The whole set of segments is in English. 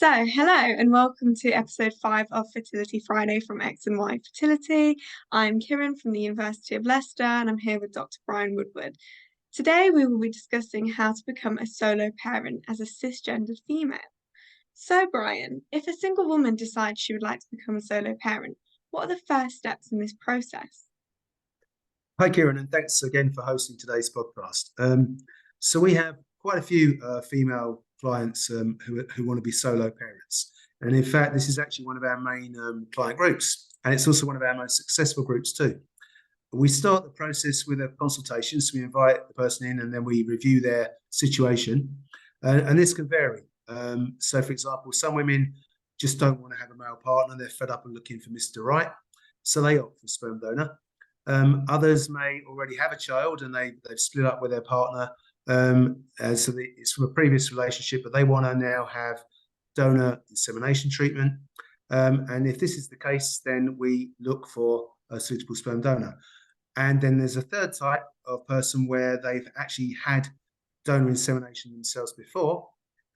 Hello and welcome to episode 5 of Fertility Friday from X and Y Fertility. I'm Kiran from the University of Leicester and I'm here with Dr. Bryan Woodward. Today we will be discussing how to become a solo parent as a cisgendered female. So, Bryan, if a single woman decides she would like to become a solo parent, what are the first steps in this process? Hi, Kiran, and thanks again for hosting today's podcast. So we have quite a few female clients who want to be solo parents. And in fact, this is actually one of our main client groups. And it's also one of our most successful groups too. We start the process with a consultation. So we invite the person in and then we review their situation. And this can vary. So for example, some women just don't want to have a male partner. They're fed up and looking for Mr. Right. So they opt for sperm donor. Others may already have a child and they've split up with their partner. It's from a previous relationship, but they want to now have donor insemination treatment. And if this is the case, then we look for a suitable sperm donor. And then there's a third type of person where they've actually had donor insemination themselves before,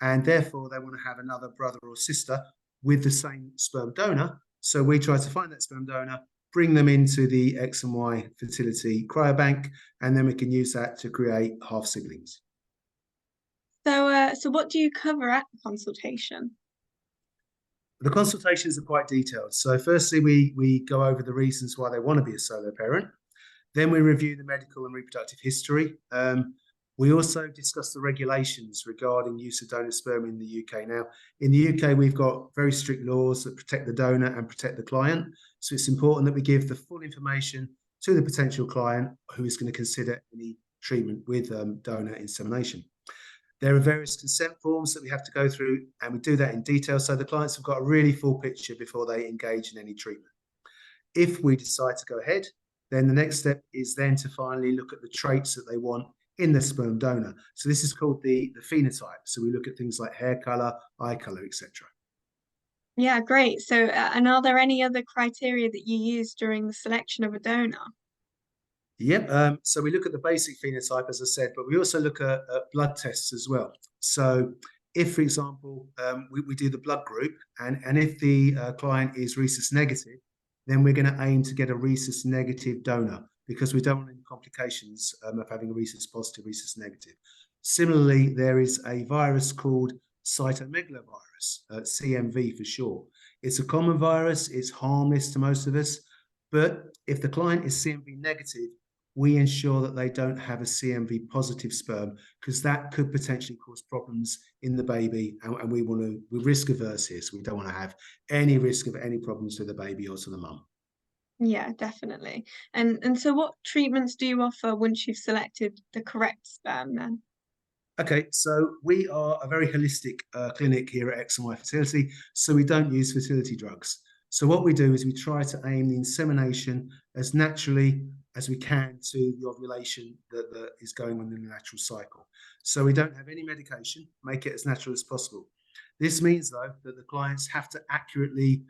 and therefore they want to have another brother or sister with the same sperm donor. So we try to find that sperm donor, bring them into the X and Y fertility cryobank, and then we can use that to create half siblings. So what do you cover at the consultation? The consultations are quite detailed. So firstly, we go over the reasons why they want to be a solo parent. Then we review the medical and reproductive history. We also discuss the regulations regarding use of donor sperm in the UK. Now, in the UK, we've got very strict laws that protect the donor and protect the client. So it's important that we give the full information to the potential client who is going to consider any treatment with donor insemination. There are various consent forms that we have to go through, and we do that in detail so the clients have got a really full picture before they engage in any treatment. If we decide to go ahead, then the next step is then to finally look at the traits that they want in the sperm donor. So this is called the phenotype. So we look at things like hair color, eye color, etc. Yeah, great. And are there any other criteria that you use during the selection of a donor? Yep. So we look at the basic phenotype, as I said, but we also look at blood tests as well. So if, for example, we do the blood group, and if the client is rhesus negative, then we're going to aim to get a rhesus negative donor because we don't want any complications of having a rhesus positive, rhesus negative. Similarly, there is a virus called cytomegalovirus, CMV for short. It's a common virus. It's harmless to most of us. But if the client is CMV negative, we ensure that they don't have a CMV positive sperm because that could potentially cause problems in the baby. And we're risk averse here. So we don't want to have any risk of any problems to the baby or to the mum. Yeah, definitely. And so what treatments do you offer once you've selected the correct sperm then? Okay, so we are a very holistic clinic here at X and Y Fertility, so we don't use fertility drugs. So what we do is we try to aim the insemination as naturally as we can to the ovulation that is going on in the natural cycle. So we don't have any medication, make it as natural as possible. This means, though, that the clients have to accurately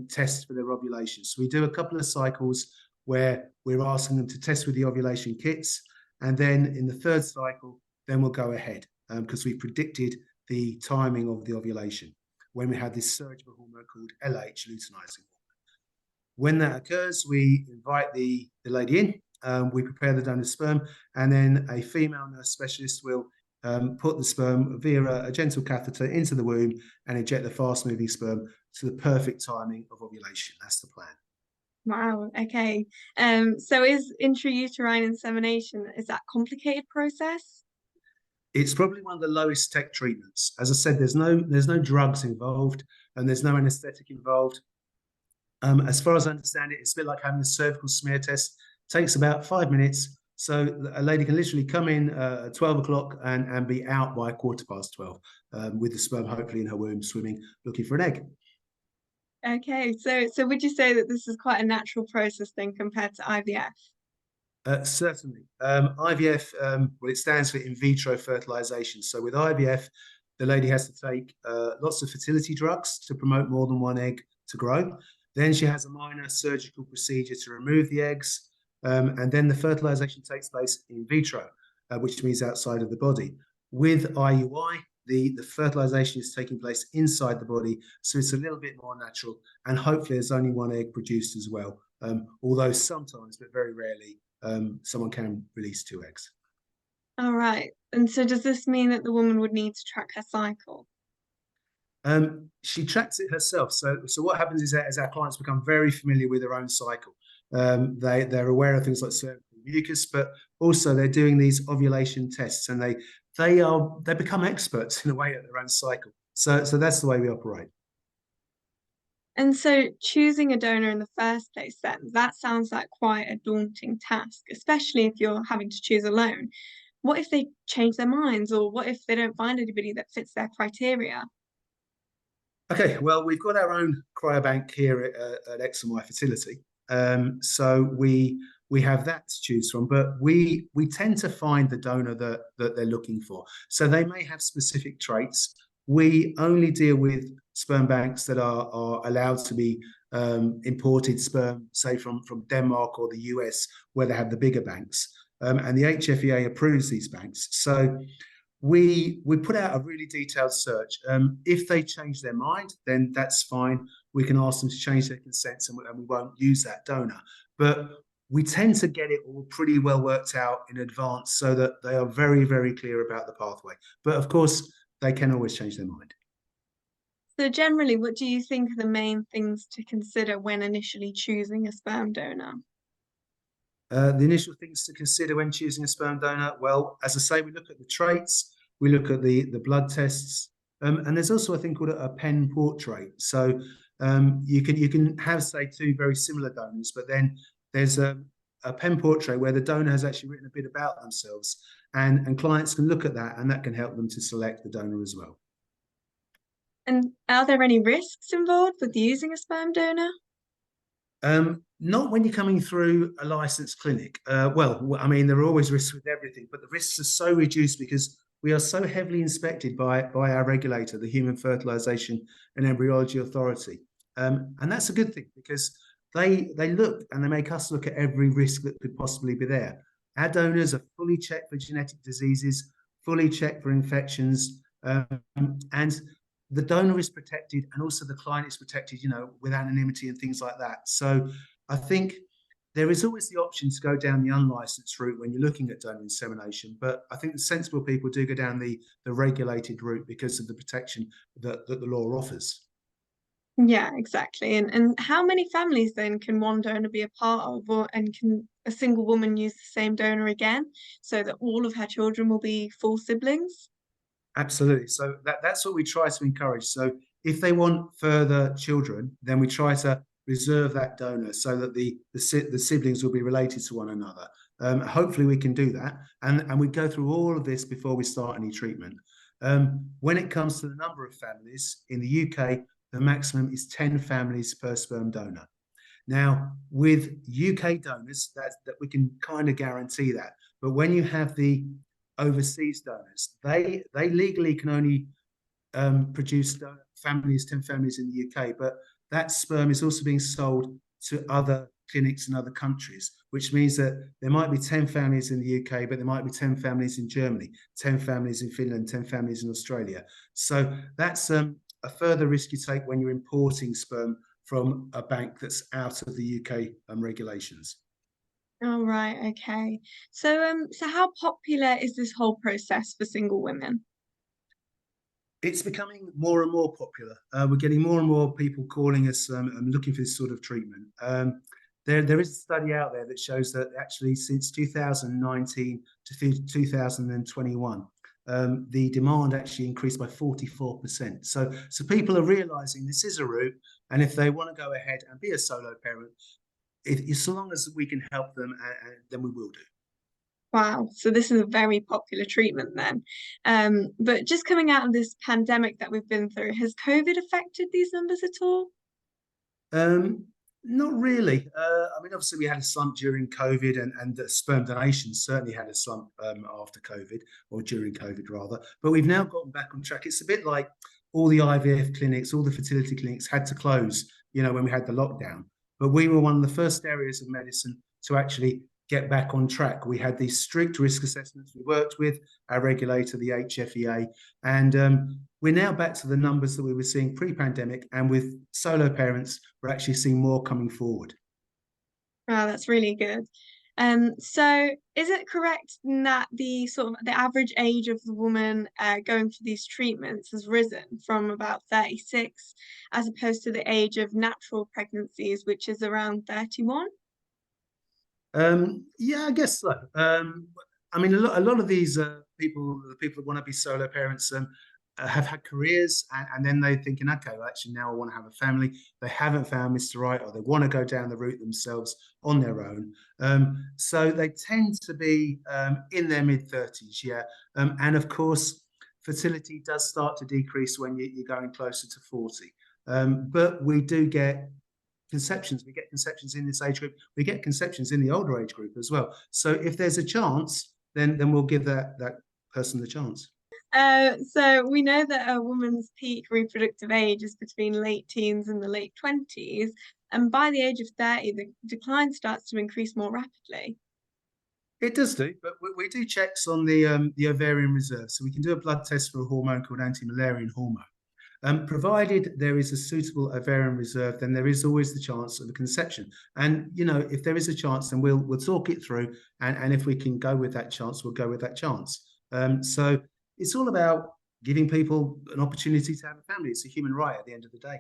test for their ovulation. So we do a couple of cycles where we're asking them to test with the ovulation kits, and then in the third cycle, then we'll go ahead because we predicted the timing of the ovulation when we had this surgical hormone called LH, luteinizing hormone. When that occurs, we invite the lady in, we prepare the donor sperm, and then a female nurse specialist will put the sperm via a gentle catheter into the womb and inject the fast-moving sperm to the perfect timing of ovulation. That's the plan. Wow, okay. So is intrauterine insemination, is that a complicated process? It's probably one of the lowest tech treatments. As I said, there's no drugs involved and there's no anesthetic involved. As far as I understand it, it's a bit like having a cervical smear test. It takes about 5 minutes. So a lady can literally come in at 12 o'clock and be out by 12:15 with the sperm hopefully in her womb swimming, looking for an egg. Okay, so would you say that this is quite a natural process then compared to IVF? Certainly. IVF, well, it stands for in vitro fertilization. So with IVF, the lady has to take lots of fertility drugs to promote more than one egg to grow. Then she has a minor surgical procedure to remove the eggs. And then the fertilization takes place in vitro, which means outside of the body. With IUI, the fertilization is taking place inside the body, so it's a little bit more natural, and hopefully there's only one egg produced as well. Although sometimes, but very rarely, someone can release two eggs. All right. And so does this mean that the woman would need to track her cycle? She tracks it herself. So what happens is that as our clients become very familiar with their own cycle, they're aware of things like cervical mucus, but also they're doing these ovulation tests, and they become experts in a way at their own cycle. So that's the way we operate. And so choosing a donor in the first place, then, that sounds like quite a daunting task, especially if you're having to choose alone. What if they change their minds, or what if they don't find anybody that fits their criteria? Okay, well, we've got our own cryobank here at X&Y Fertility. So we have that to choose from, but we tend to find the donor that they're looking for. So they may have specific traits. We only deal with sperm banks that are allowed to be imported sperm, say from Denmark or the US, where they have the bigger banks. And the HFEA approves these banks. So we put out a really detailed search. If they change their mind, then that's fine. We can ask them to change their consents, and we won't use that donor. But we tend to get it all pretty well worked out in advance so that they are very, very clear about the pathway. But of course, they can always change their mind. So generally, what do you think are the main things to consider when initially choosing a sperm donor? The initial things to consider when choosing a sperm donor, well, as I say, we look at the traits, we look at the blood tests, and there's also a thing called a pen portrait. So you can have, say, two very similar donors, but then there's a pen portrait where the donor has actually written a bit about themselves, and clients can look at that, and that can help them to select the donor as well. And are there any risks involved with using a sperm donor? Not when you're coming through a licensed clinic. Well, I mean, there are always risks with everything, but the risks are so reduced because we are so heavily inspected by our regulator, the Human Fertilization and Embryology Authority. And that's a good thing because they look and they make us look at every risk that could possibly be there. Our donors are fully checked for genetic diseases, fully checked for infections, and the donor is protected, and also the client is protected, with anonymity and things like that. So I think there is always the option to go down the unlicensed route when you're looking at donor insemination, but I think the sensible people do go down the regulated route because of the protection that the law offers. Yeah, exactly. And how many families then can one donor be a part of, and can a single woman use the same donor again so that all of her children will be full siblings? Absolutely. So that's what we try to encourage. So if they want further children, then we try to reserve that donor so that the siblings will be related to one another. Hopefully we can do that. And we go through all of this before we start any treatment. When it comes to the number of families, in the UK, the maximum is 10 families per sperm donor. Now, with UK donors, that we can kind of guarantee that. But when you have the overseas donors, they legally can only produce 10 families in the UK, but that sperm is also being sold to other clinics in other countries, which means that there might be 10 families in the UK, but there might be 10 families in Germany, 10 families in Finland, 10 families in Australia. So that's a further risk you take when you're importing sperm from a bank that's out of the UK regulations. Oh, right, okay. So how popular is this whole process for single women? It's becoming more and more popular. We're getting more and more people calling us and looking for this sort of treatment. There is a study out there that shows that actually since 2019 to 2021, the demand actually increased by 44%. So people are realizing this is a route, and if they want to go ahead and be a solo parent, so long as we can help them, then we will do. Wow, so this is a very popular treatment then. But just coming out of this pandemic that we've been through, has COVID affected these numbers at all? Not really. I mean, obviously, we had a slump during COVID, and the sperm donation certainly had a slump after COVID, or during COVID rather. But we've now gotten back on track. It's a bit like all the IVF clinics, all the fertility clinics had to close, when we had the lockdown. But we were one of the first areas of medicine to actually get back on track. We had these strict risk assessments. We worked with our regulator, the HFEA, and we're now back to the numbers that we were seeing pre-pandemic. And with solo parents, we're actually seeing more coming forward. Wow, that's really good. So is it correct in that the sort of the average age of the woman going for these treatments has risen from about 36 as opposed to the age of natural pregnancies, which is around 31? Yeah, I guess so. I mean, a lot of these people, the people that want to be solo parents, have had careers, and then they're thinking, okay, well, actually, now I want to have a family. They haven't found Mr. Right, or they want to go down the route themselves on their own. So they tend to be in their mid-30s, yeah. And of course, fertility does start to decrease when you're going closer to 40. But we do get conceptions. We get conceptions in this age group. We get conceptions in the older age group as well. So if there's a chance, then we'll give that person the chance. So we know that a woman's peak reproductive age is between late teens and the late 20s, and by the age of 30, the decline starts to increase more rapidly. It does do, but we do checks on the ovarian reserve. So we can do a blood test for a hormone called anti-Müllerian hormone. Provided there is a suitable ovarian reserve, then there is always the chance of a conception. And if there is a chance, then we'll talk it through, and if we can go with that chance, we'll go with that chance. So it's all about giving people an opportunity to have a family. It's a human right at the end of the day.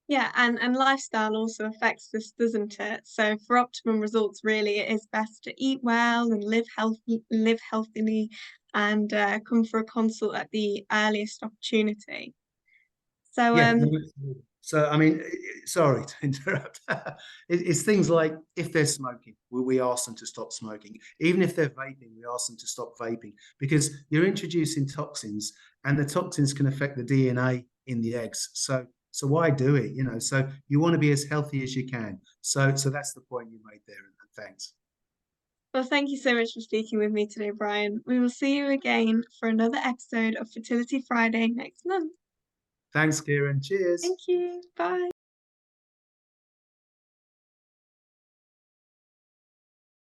Yeah, and lifestyle also affects this, doesn't it? So for optimum results, really, it is best to eat well and live healthily, and come for a consult at the earliest opportunity. So Yeah. No, absolutely. So, I mean, sorry to interrupt. It's things like if they're smoking, we ask them to stop smoking. Even if they're vaping, we ask them to stop vaping because you're introducing toxins, and the toxins can affect the DNA in the eggs. So why do it? So you want to be as healthy as you can. So that's the point you made there, and thanks. well, thank you so much for speaking with me today, Bryan. We will see you again for another episode of Fertility Friday next month. Thanks, Kiran. Cheers. Thank you. Bye.